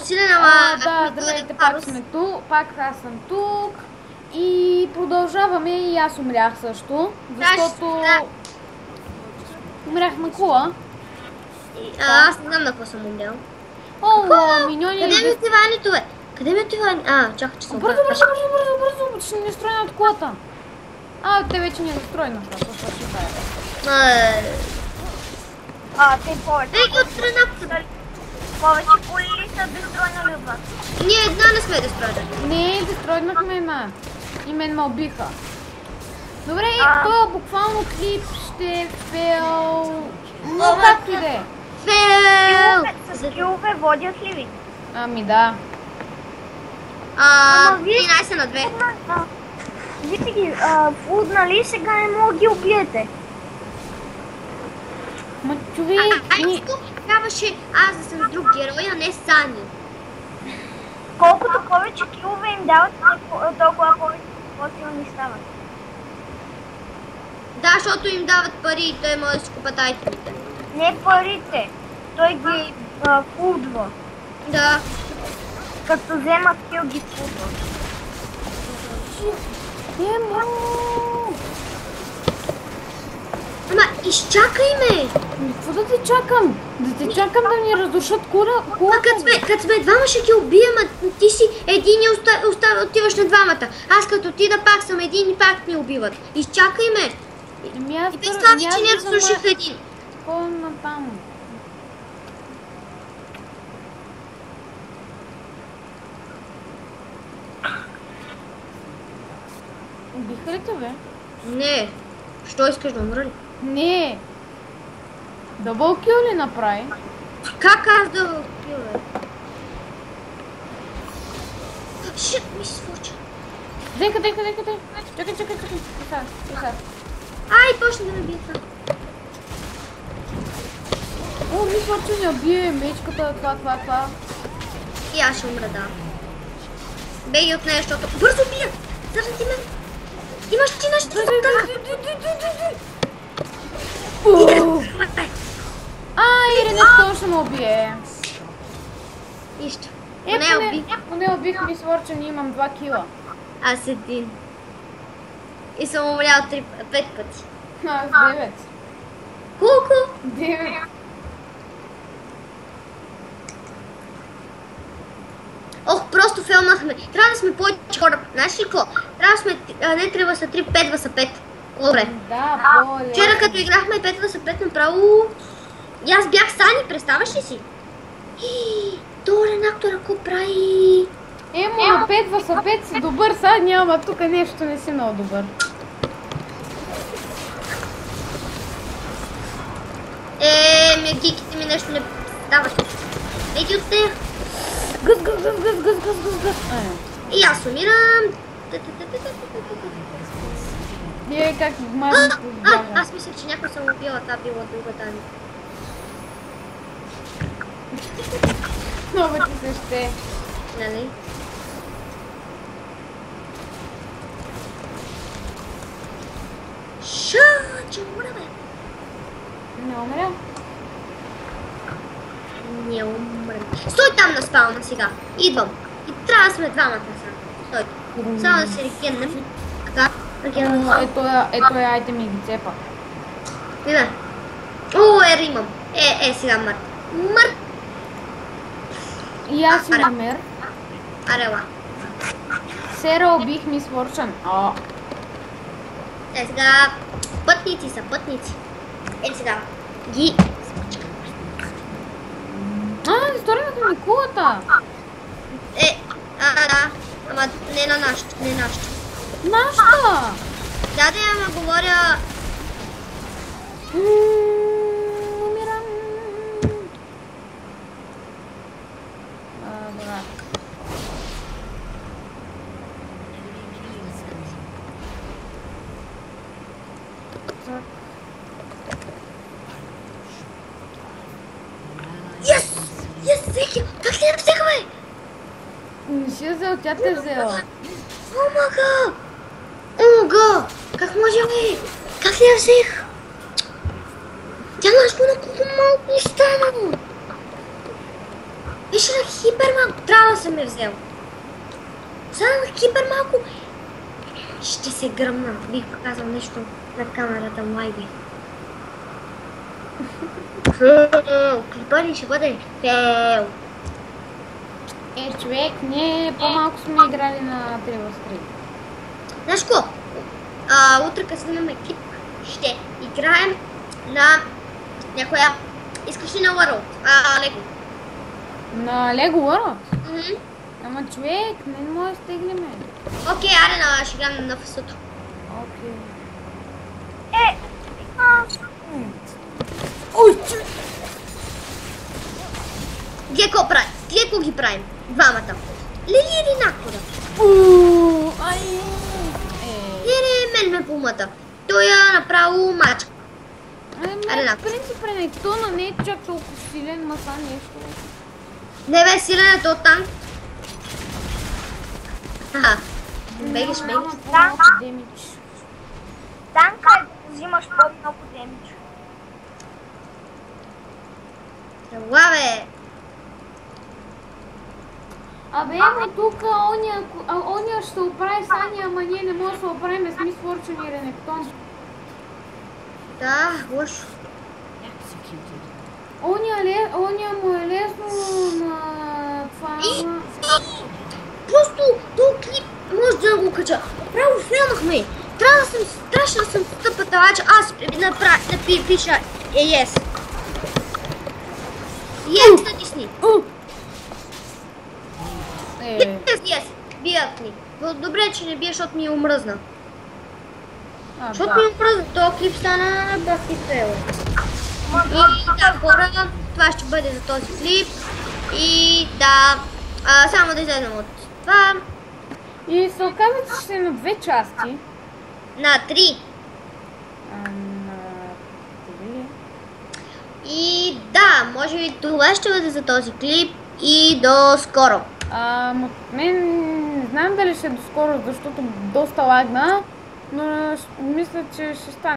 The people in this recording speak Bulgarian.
усилен, ама... Да, здравейте, пак сме тук, пак аз съм тук и продължаваме и аз умрях също, защото умрях на кула. Аз не знам на какво съм умрял. О, миньони... Къде ми отива Анито, бе? Къде ми отива Анито? Чакай, че съм Бързо, ще ни настроя над колата. Те вече ни е настроена, това ще кажа. Те повече. Ей, от страна. Повече коли ли са дестройнали от вас? Ние една не сме дестройнали. Не, дестройнахме една. И мен ме убиха. Добре, това буквално клип ще фейл... Но както и да е. Фейл! С килове водят ли ви? Ами да. 13 на 2. Вижте ги, нали сега не мога да ги убиете. Ма човек... Айско, трябваше аз да съм друг герой, а не Сани. Колкото повече килове им дават, толкова повече по-силни стават. Да, защото им дават пари и той може да си купат айтемите. Не парите, той ги фулдва. Да. Като вземат кил ги фулдва. Ама, изчакай ме! Какво да те чакам? Да те чакам да ни разрушат колата? Като сме двама ще ги убием, а ти си един и отиваш на двамата. Аз като отида пак съм един и пак ни убиват. Изчакай ме! И без това вече не разруших един. Пълна там. Убиха ли те, бе? Не. Що искаш да умра ли? Не. Дъбъл кил ли направи? Как аз да кил, бе? Шит, ми се случи. Дейка. Чакай. Ай, почна да ме бие това. О, мисля, че не бие мечката, това. И аз ще умра, да. Бей ги от нея, защото... Бързо бия! Заради мен! Имаш ти нещо Ренато ще ме убие. Нищо. Поне убих ми свърчен и имам 2 кила. Аз един. И съм умрял 5 пъти. Аз 9. Колко? 9. Ох, просто фелнахме. Трябва да сме повече хора. Знаеш ли какво? Трябва да сме, не 3 vs 3, 5 vs 5. Добре. Да, по-лесно. Вчера като играхме 5 vs 5 направо... И аз бях Сани, представяш ли си? То редактора какво прави? На 5 vs 5 си добър, сега няма, тук нещо не си много добър. Гиките ми нещо не стават. Еди от нея. Гъс. И аз умирам. Как мазно бяга. Аз мисля, че някой съм убила, това била друга Дани. Много ти се ще. Нали? Че умра, бе. Не умря. Не умра. Стой там на спауна сега. Идвам. И трябва да сме двамата сега. Стой. Само да се регеннем. Така. Ето е айтем и ги цепа. Вида. Имам. Сега мърт. И аз имам мер. Арела. Сера убих ми свършен. Сега пътници са пътници. Сега ги смъчкам. Историята ми кулата. Да. Ама не на нашата. Нашата. Да, ама говоря... Умирам. Добре. Взех! Как ли я взеха, бе? Не си я взел, тя те е взела. Омага! Как може, бе? Как ли я взех? Тя наш на колко малко остана. Беше на хипер малко. Трябва да съм я взел. Сега на хипер малко. Ще се гръмна. Бих показал нещо на камерата млайби. Клипа ли ще бъде? Фейл. Човек, ние по-малко сме играли на 3 в 3. Знаеш ко? Утре като снимаме клип, ще играем на някоя... Искаш ли на World? Лего. На Lego World? Ама човек, не може да стегнеме. Окей, аре, ще играем на фасото. Окей. Ой, човек! Гледай какво правим? Гледай какво ги правим? Двамата. Лили или Накора? Лили мен ме помата. Той я направо мачка. В принцип, Ренектона не е чак толкова силен, ма са нещо. Не бе, силен е то танк. Аха. Бегаш. По-малко демидж. Танка е да взимаш по-много демидж. Ела бе. Абе, ама тук оня ще оправи Сани, ама ние не можем да се оправим с Мис Форчун и Ренектон. Да, лошо. Оня му е лесно на това. Просто този клип може да го кача. Право филмахме. Трябваше да съм стъпа талача. Аз пиша yes. Yes натисни. Yes. Бият ми. Добре, че не бие, защото ми е омръзна. Защото ми е омръзна. Този клип стана баски фейл. И да, хора, това ще бъде за този клип. И да, само да излезем от това. И се оказва, че ще е на 2 части. На 3. На 3. И да, може би това ще бъде за този клип и до скоро. Мен не знам дали ще е до скоро, защото доста лагна, но мисля, че ще стане.